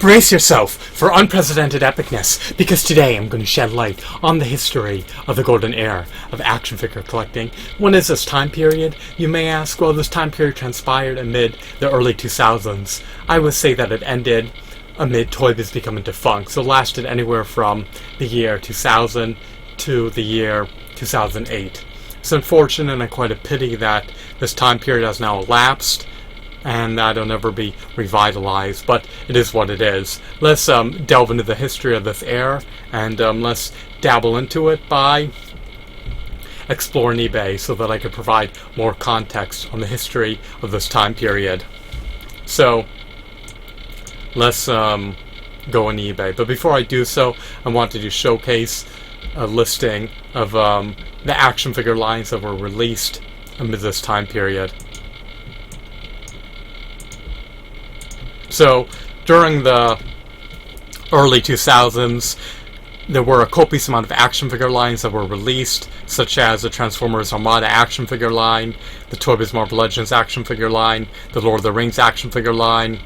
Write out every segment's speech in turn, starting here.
Brace yourself for unprecedented epicness, because today I'm going to shed light on the history of the golden era of action figure collecting. When is this time period? You may ask. Well, this time period transpired amid the early 2000s. I would say that it ended amid Toy Biz becoming defunct, so it lasted anywhere from the year 2000 to the year 2008. It's unfortunate and quite a pity that this time period has now elapsed, and that'll never be revitalized, but it is what it is. Let's delve into the history of this era, and let's dabble into it by exploring eBay so that I could provide more context on the history of this time period. So, let's go on eBay. But before I do so, I wanted to showcase a listing of the action figure lines that were released amid this time period. So, during the early 2000s, there were a copious amount of action figure lines that were released, such as the Transformers Armada action figure line, the Toy Biz Marvel Legends action figure line, the Lord of the Rings action figure line,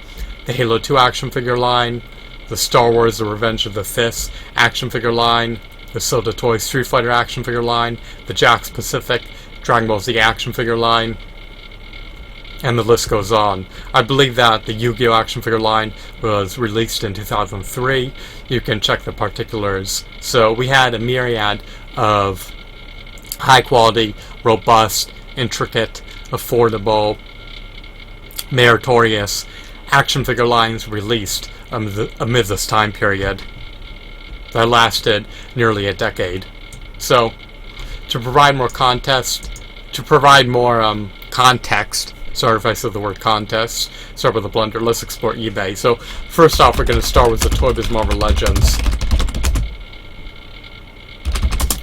the Halo 2 action figure line, the Star Wars The Revenge of the Sith action figure line, the Soda Toys Street Fighter action figure line, the Jakks Pacific Dragon Ball Z action figure line, and the list goes on. I believe that the Yu-Gi-Oh! Action figure line was released in 2003. You can check the particulars. So we had a myriad of high quality, robust, intricate, affordable, meritorious action figure lines released amid this time period that lasted nearly a decade. So, to provide more context, sorry if I said the word contest. Start with a blunder. Let's explore eBay. So, first off, we're going to start with the Toy Biz Marvel Legends.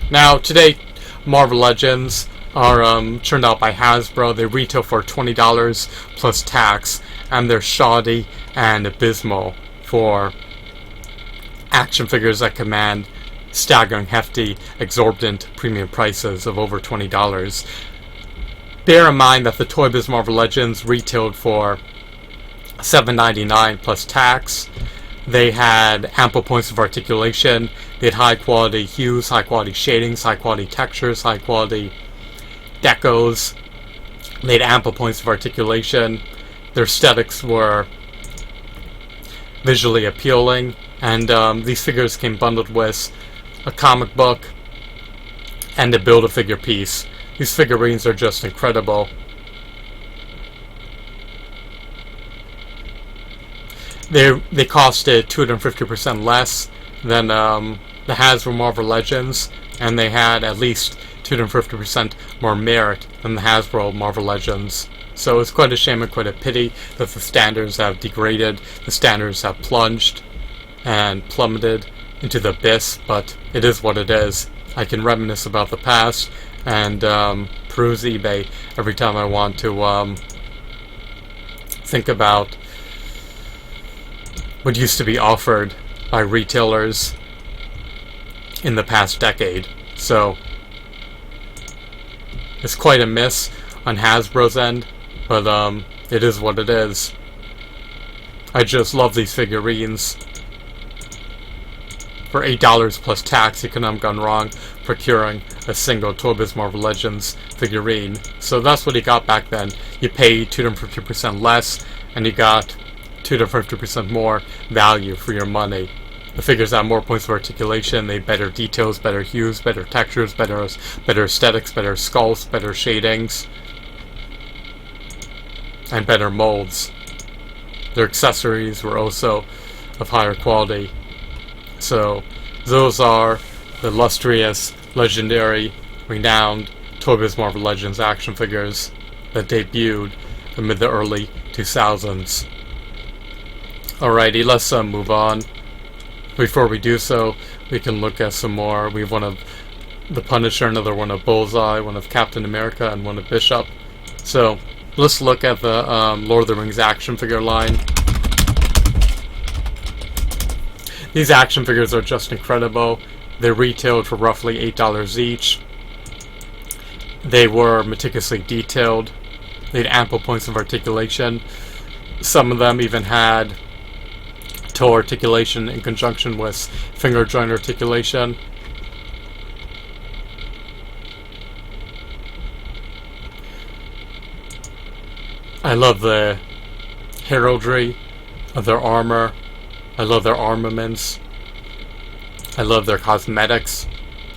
Now, today, Marvel Legends are churned out by Hasbro. They retail for $20 plus tax, and they're shoddy and abysmal for action figures that command staggering, hefty, exorbitant premium prices of over $20. Bear in mind that the Toy Biz Marvel Legends retailed for $7.99 plus tax. They had ample points of articulation. They had high quality hues, high quality shadings, high quality textures, high quality decos. They had ample points of articulation. Their aesthetics were visually appealing, and these figures came bundled with a comic book and a Build-A-Figure piece. These figurines are just incredible. They costed 250% less than the Hasbro Marvel Legends, and they had at least 250% more merit than the Hasbro Marvel Legends. So it's quite a shame and quite a pity that the standards have degraded, the standards have plunged and plummeted into the abyss, but it is what it is. I can reminisce about the past and peruse eBay every time I want to think about what used to be offered by retailers in the past decade. So it's quite a miss on Hasbro's end, but it is what it is. I just love these figurines. For $8 plus tax, you couldn't have gone wrong procuring a single Toy Biz Marvel Legends figurine. So that's what you got back then. You paid 250% less, and you got 250% more value for your money. The figures have more points of articulation, they have better details, better hues, better textures, better aesthetics, better sculpts, better shadings, and better molds. Their accessories were also of higher quality. So, those are the illustrious, legendary, renowned Toy Biz Marvel Legends action figures that debuted amid the early 2000s. Alrighty, let's move on. Before we do so, we can look at some more. We have one of the Punisher, another one of Bullseye, one of Captain America, and one of Bishop. So, let's look at the Lord of the Rings action figure line. These action figures are just incredible. They retailed for roughly $8 each. They were meticulously detailed. They had ample points of articulation. Some of them even had toe articulation in conjunction with finger joint articulation. I love the heraldry of their armor. I love their armaments. I love their cosmetics.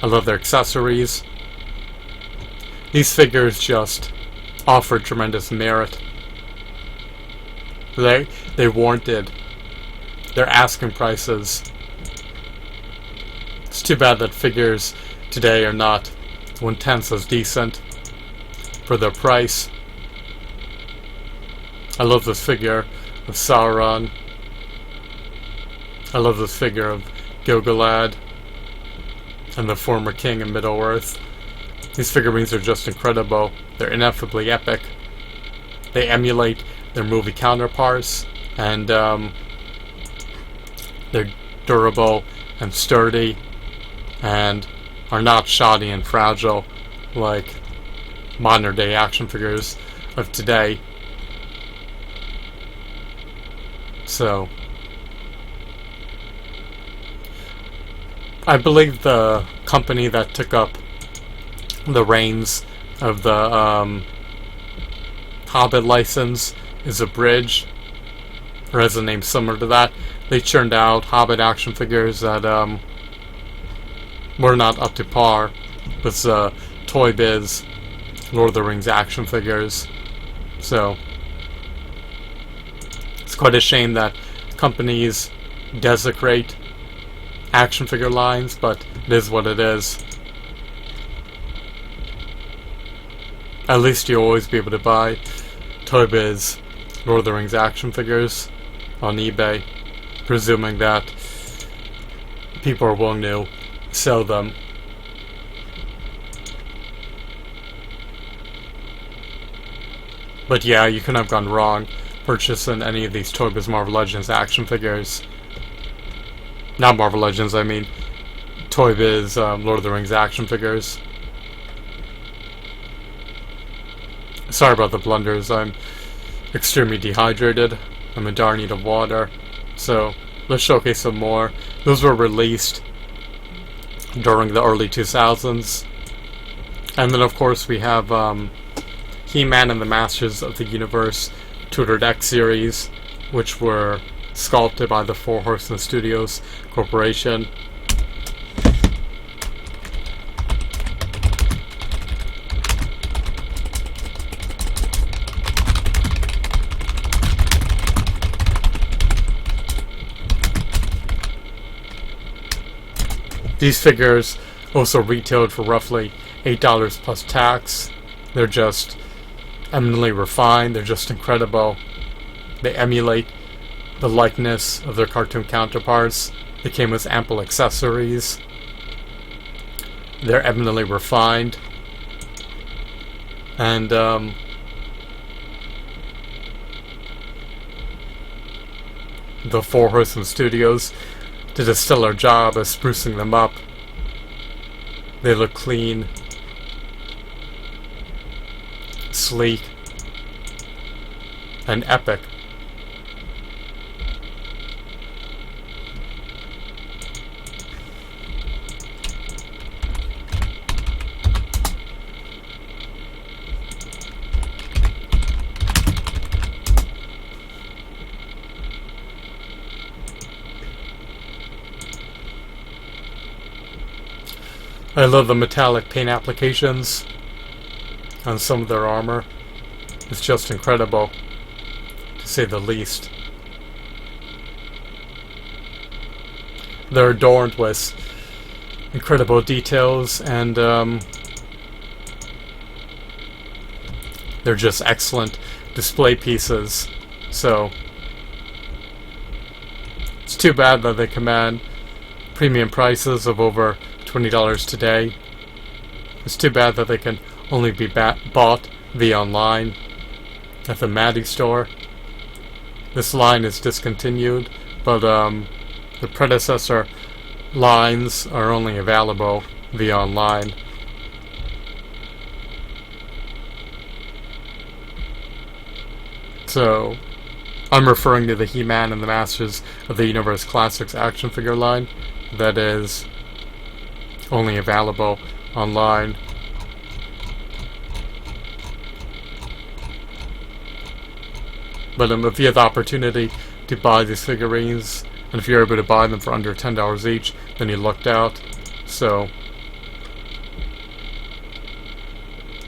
I love their accessories. These figures just offer tremendous merit. They warranted their asking prices. It's too bad that figures today are not 1/10 as decent for their price. I love this figure of Sauron. I love this figure of Gil-galad and the former king of Middle-earth. These figurines are just incredible. They're ineffably epic. They emulate their movie counterparts, and they're durable and sturdy and are not shoddy and fragile like modern day action figures of today. So I believe the company that took up the reins of the Hobbit license is Abridged, or has a name similar to that. They churned out Hobbit action figures that were not up to par with Toy Biz Lord of the Rings action figures. So it's quite a shame that companies desecrate action figure lines, but it is what it is. At least you'll always be able to buy Toy Biz Lord of the Rings action figures on eBay, presuming that people are willing to sell them. But yeah, you couldn't have gone wrong purchasing any of these Toy Biz Marvel Legends action figures. Not Marvel Legends, I mean Toy Biz Lord of the Rings action figures. Sorry about the blunders, I'm extremely dehydrated. I'm in dire need of water. So, let's showcase some more. Those were released during the early 2000s. And then of course we have He-Man and the Masters of the Universe Tudor Deck series, which were sculpted by the Four Horsemen Studios Corporation. These figures also retailed for roughly $8 plus tax. They're just eminently refined. They're just incredible. They emulate the likeness of their cartoon counterparts. They came with ample accessories. They're eminently refined. And the Four Horsemen Studios did a stellar job of sprucing them up. They look clean, sleek, and epic. I love the metallic paint applications on some of their armor. It's just incredible, to say the least. They're adorned with incredible details, and they're just excellent display pieces. So it's too bad that they command premium prices of over $20 today. It's too bad that they can only be bought via online at the Maddie store. This line is discontinued, but the predecessor lines are only available via online. So I'm referring to the He-Man and the Masters of the Universe Classics action figure line that is only available online. But if you have the opportunity to buy these figurines, and if you're able to buy them for under $10 each, then you lucked out. So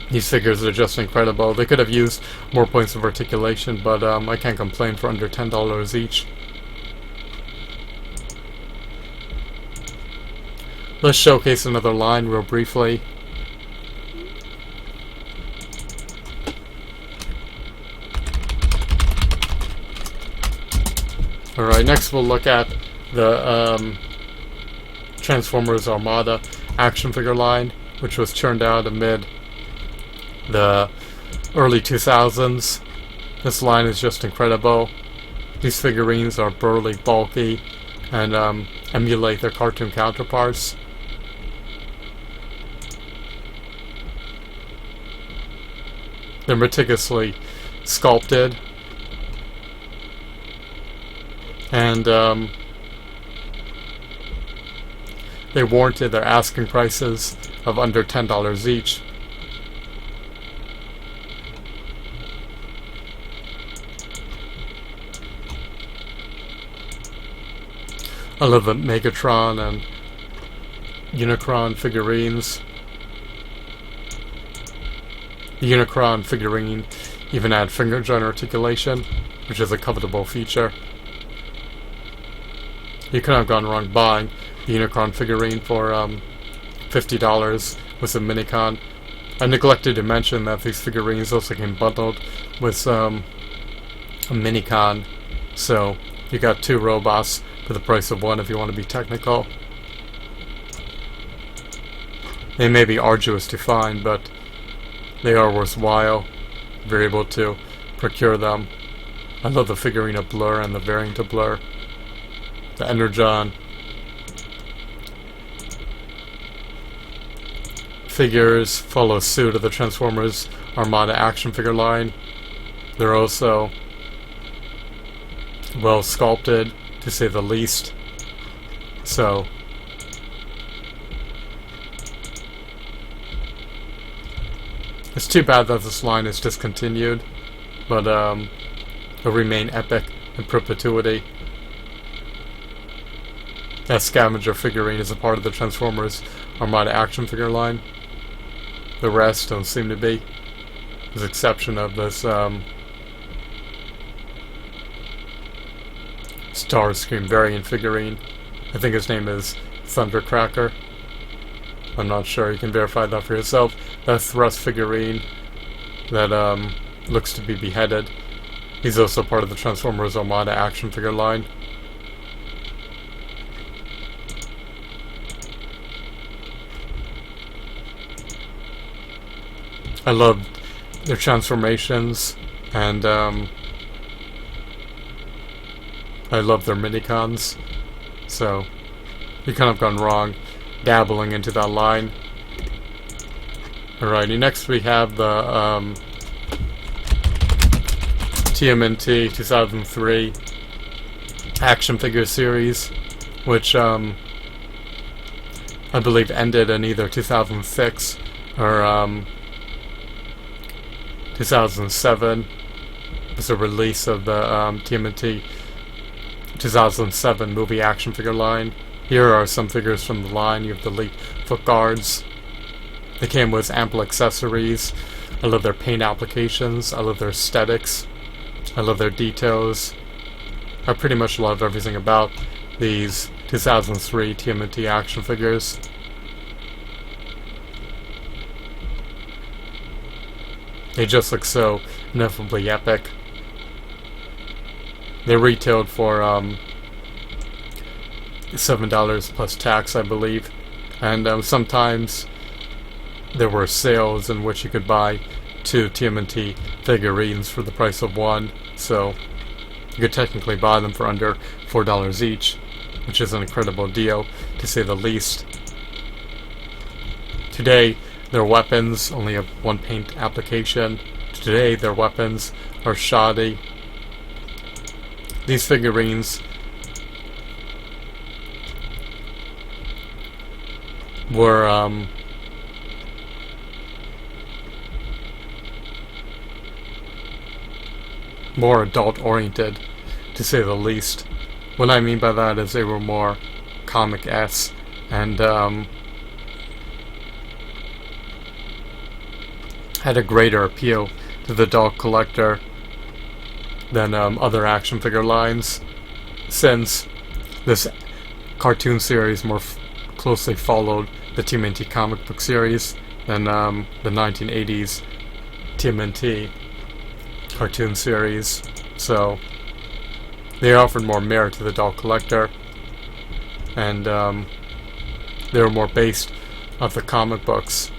these figures are just incredible. They could have used more points of articulation, but I can't complain for under $10 each. Let's showcase another line real briefly. Alright, next we'll look at the Transformers Armada action figure line, which was churned out amid the early 2000s. This line is just incredible. These figurines are burly, bulky, and emulate their cartoon counterparts. They're meticulously sculpted, and they warranted their asking prices of under $10 each. I love the Megatron and Unicron figurines. The Unicron figurine even had finger joint articulation, which is a covetable feature. You couldn't have gone wrong buying the Unicron figurine for $50 with some Minicon. I neglected to mention that these figurines also came bundled with a Minicon, so you got two robots for the price of one if you want to be technical. They may be arduous to find, but they are worthwhile if you're able to procure them. I love the figurine of Blur and the variant of Blur. The Energon figures follow suit of the Transformers Armada action figure line. They're also well sculpted, to say the least. So it's too bad that this line is discontinued, but it'll remain epic in perpetuity. That Scavenger figurine is a part of the Transformers Armada action figure line. The rest don't seem to be, with the exception of this Starscream variant figurine. I think his name is Thundercracker. I'm not sure, you can verify that for yourself. That Thrust figurine that looks to be beheaded. He's also part of the Transformers Armada action figure line. I love their transformations, and I love their Minicons, so you kind of gone wrong dabbling into that line. Alrighty, next we have the TMNT 2003 action figure series, which I believe ended in either 2006 or 2007. Was a release of the TMNT 2007 movie action figure line. Here are some figures from the line. You have the Elite Foot Guards. They came with ample accessories. I love their paint applications. I love their aesthetics. I love their details. I pretty much love everything about these 2003 TMNT action figures. They just look so ineffably epic. They retailed for $7 plus tax, I believe, and sometimes there were sales in which you could buy 2 TMNT figurines for the price of one, so you could technically buy them for under $4 each, which is an incredible deal, to say the least. Today, their weapons only have one paint application. Today, their weapons are shoddy. these figurines were more adult-oriented, to say the least. What I mean by that is they were more comic-esque and had a greater appeal to the adult collector than other action figure lines, since this cartoon series more closely followed the TMNT comic book series than the 1980s TMNT cartoon series. So they offered more merit to the adult collector, and they were more based off the comic books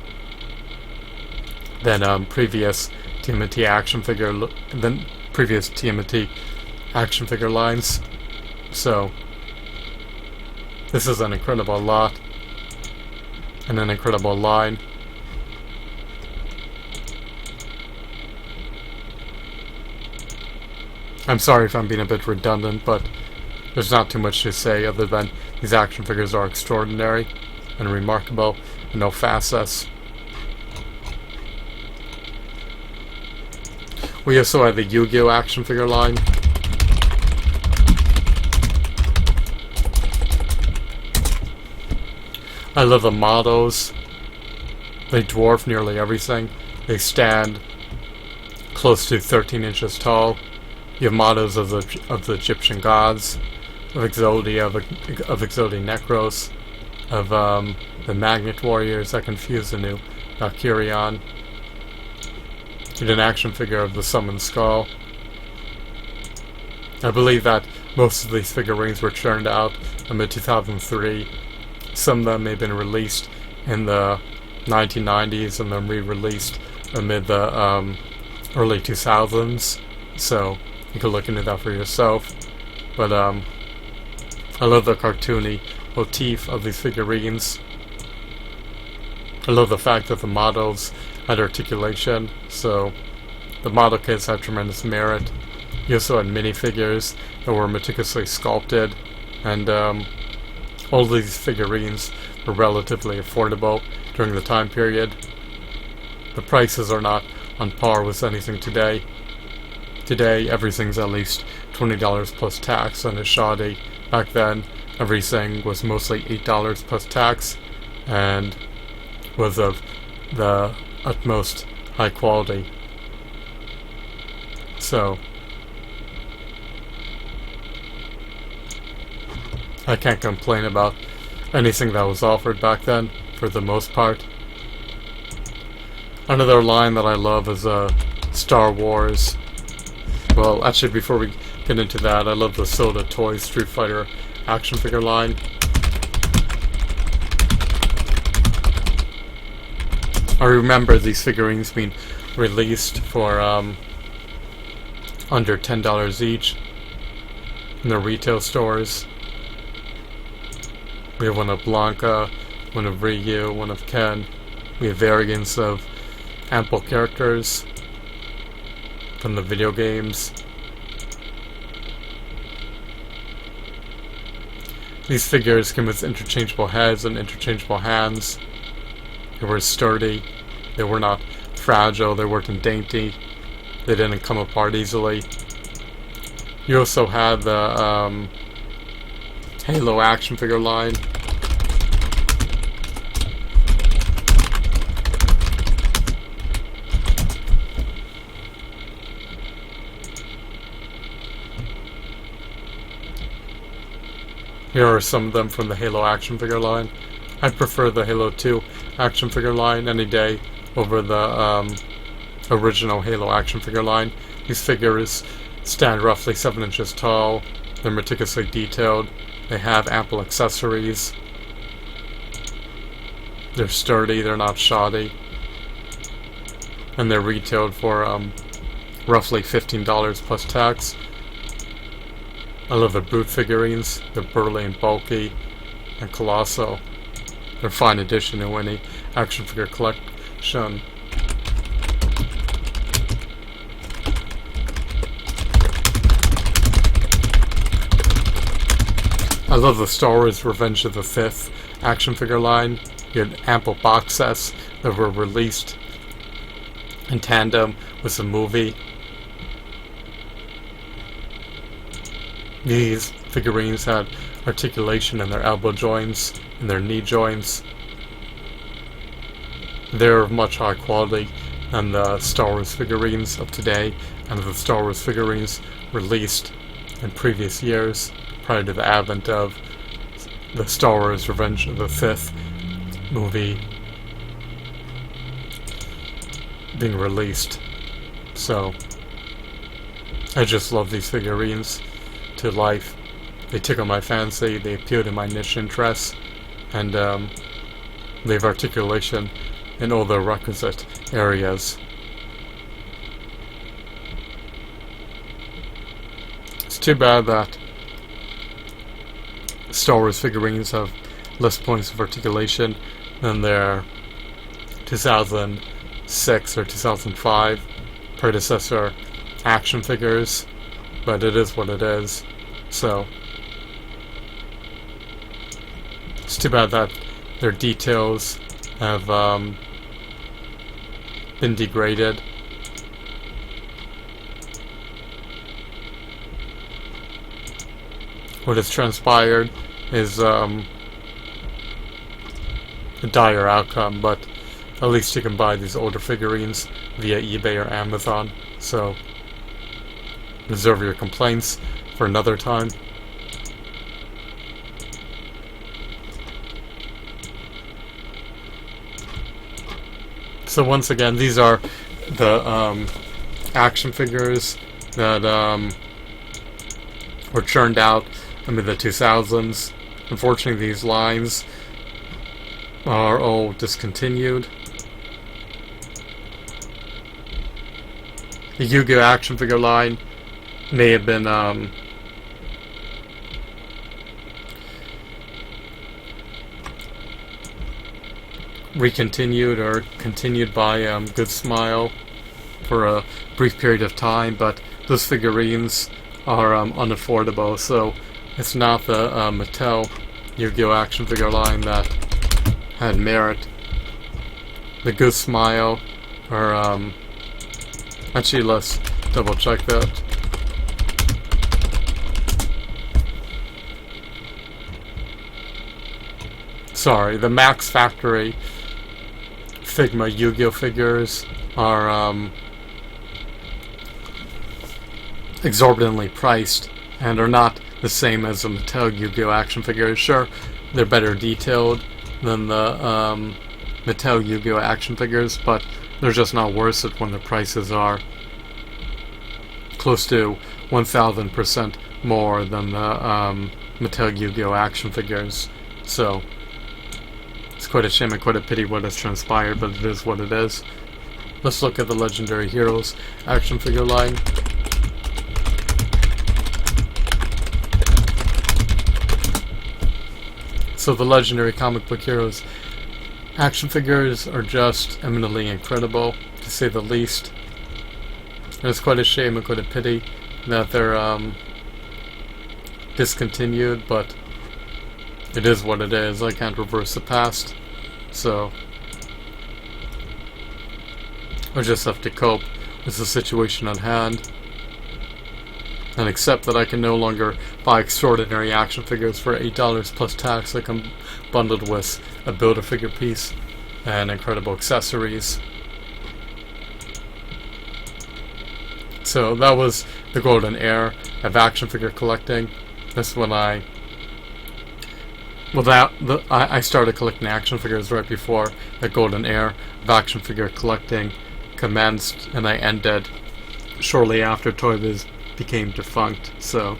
than previous TMNT action figure lines. So this is an incredible lot and an incredible line. I'm sorry if I'm being a bit redundant, but there's not too much to say other than these action figures are extraordinary and remarkable in no facets. We also have the Yu-Gi-Oh! Action figure line. I love the models. They dwarf nearly everything. They stand close to 13 inches tall. You have models of the Egyptian gods, of Exodia, of Exodia Necros, of the Magnet Warriors that confuse the new Valkyrion. You had an action figure of the Summoned Skull. I believe that most of these figurines were churned out in mid-2003. Some of them may have been released in the 1990s and then re-released amid the early 2000s. So you could look into that for yourself. But I love the cartoony motif of these figurines. I love the fact that the models had articulation, so the model kits have tremendous merit. You also had minifigures that were meticulously sculpted, and all of these figurines were relatively affordable during the time period. The prices are not on par with anything today. Today, everything's at least $20 plus tax and is shoddy. Back then, everything was mostly $8 plus tax and was of the utmost high quality. So I can't complain about anything that was offered back then, for the most part. Another line that I love is Star Wars. Well, actually, before we get into that, I love the Soda Toys Street Fighter action figure line. I remember these figurines being released for under $10 each in the retail stores. We have one of Blanca, one of Ryu, one of Ken. We have variants of ample characters from the video games. These figures came with interchangeable heads and interchangeable hands. They were sturdy, they were not fragile, they weren't dainty, they didn't come apart easily. You also had the Halo action figure line. Here are some of them from the Halo action figure line. I prefer the Halo 2 action figure line any day over the original Halo action figure line. These figures stand roughly 7 inches tall. They're meticulously detailed. They have ample accessories. They're sturdy, they're not shoddy. And they're retailed for roughly $15 plus tax. I love the Brute figurines. They're burly and bulky and colossal. They're a fine addition to any action figure collection. love the Star Wars Revenge of the Sith action figure line. You had ample box sets that were released in tandem with the movie. These figurines had articulation in their elbow joints, in their knee joints. They're of much higher quality than the Star Wars figurines of today and the Star Wars figurines released in previous years prior to the advent of the Star Wars Revenge of the Sith movie being released. So I just love these figurines to life. They tickle my fancy, they appeal to my niche interests, and they have articulation in all the requisite areas. It's too bad that Star Wars figurines have less points of articulation than their 2006 or 2005 predecessor action figures, but it is what it is. So it's too bad that their details have been degraded. What has transpired is a dire outcome, but at least you can buy these older figurines via eBay or Amazon, so reserve your complaints for another time. So once again, these are the action figures that were churned out in the 2000s. Unfortunately, these lines are all discontinued. The Yu-Gi-Oh! Action figure line may have been recontinued or continued by Good Smile for a brief period of time, but those figurines are unaffordable, so it's not the Mattel Yu-Gi-Oh! Action figure line that had merit. The Good Smile, or actually let's double check that. Sorry, the Max Factory Figma Yu-Gi-Oh! Figures are exorbitantly priced and are not the same as the Mattel Yu-Gi-Oh! Action figures. Sure, they're better detailed than the Mattel Yu-Gi-Oh! Action figures, but they're just not worth it when the prices are close to 1,000% more than the Mattel Yu-Gi-Oh! Action figures. So it's quite a shame and quite a pity what has transpired, but it is what it is. Let's look at the Legendary Heroes action figure line. So the Legendary Comic Book Heroes action figures are just eminently incredible, to say the least. And it's quite a shame and quite a pity that they're discontinued, but it is what it is. I can't reverse the past, so I just have to cope with the situation at hand and accept that I can no longer buy extraordinary action figures for $8 plus tax that come bundled with a Build-A-Figure piece and incredible accessories. So that was the golden era of action figure collecting. That's when I started collecting action figures right before the golden era of action figure collecting commenced, and I ended shortly after Toy Biz became defunct. So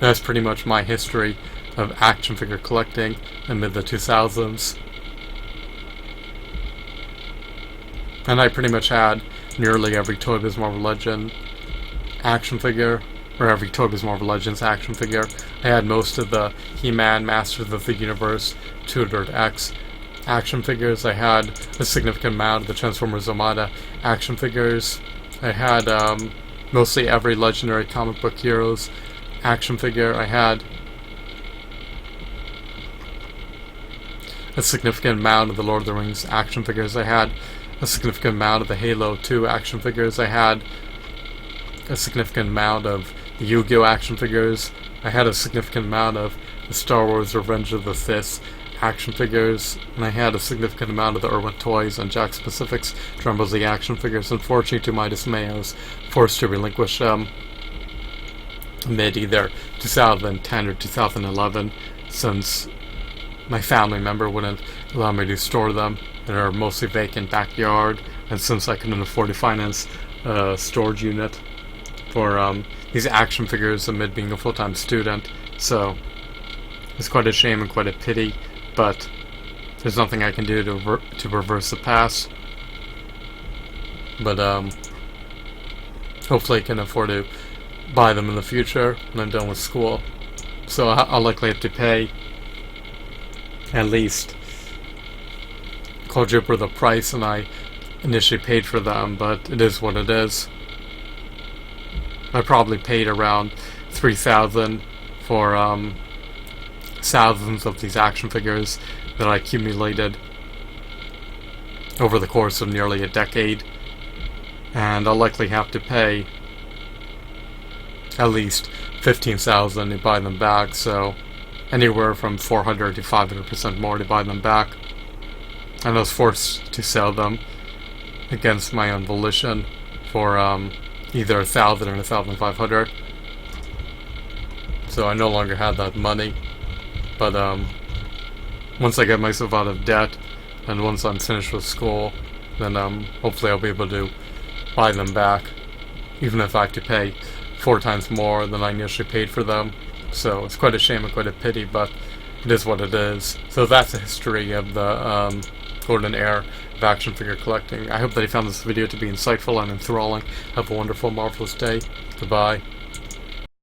that's pretty much my history of action figure collecting in mid the 2000s. And I pretty much had nearly every Toy Biz Marvel Legend action figure, or every Toy Biz Marvel Legends action figure. I had most of the He-Man, Masters of the Universe, Tudor X action figures. I had a significant amount of the Transformers Armada action figures. I had mostly every Legendary Comic Book Heroes action figure. I had a significant amount of the Lord of the Rings action figures. I had a significant amount of the Halo 2 action figures. I had a significant amount of the Yu-Gi-Oh! Action figures. I had a significant amount of the Star Wars Revenge of the Sith action figures, and I had a significant amount of the Irwin Toys and Jakks Pacific's Dragon Ball Z action figures. Unfortunately, to my dismay, I was forced to relinquish them mid either 2010 or 2011, since my family member wouldn't allow me to store them in our mostly vacant backyard, and since I couldn't afford to finance a storage unit for these action figures amid being a full-time student. So it's quite a shame and quite a pity, but there's nothing I can do to reverse the past. But hopefully I can afford to buy them in the future when I'm done with school. So I'll likely have to pay at least quadruple the price than I initially paid for them, but it is what it is. I probably paid around $3,000 for thousands of these action figures that I accumulated over the course of nearly a decade, and I'll likely have to pay at least $15,000 to buy them back, so anywhere from 400 to 500% more to buy them back. And I was forced to sell them against my own volition for either 1,000 or 1,500. So I no longer had that money. But once I get myself out of debt, and once I'm finished with school, then hopefully I'll be able to buy them back, even if I have to pay 4 times more than I initially paid for them. So it's quite a shame and quite a pity, but it is what it is. So that's the history of the golden era of action figure collecting. I hope that you found this video to be insightful and enthralling. Have a wonderful, marvelous day. Goodbye.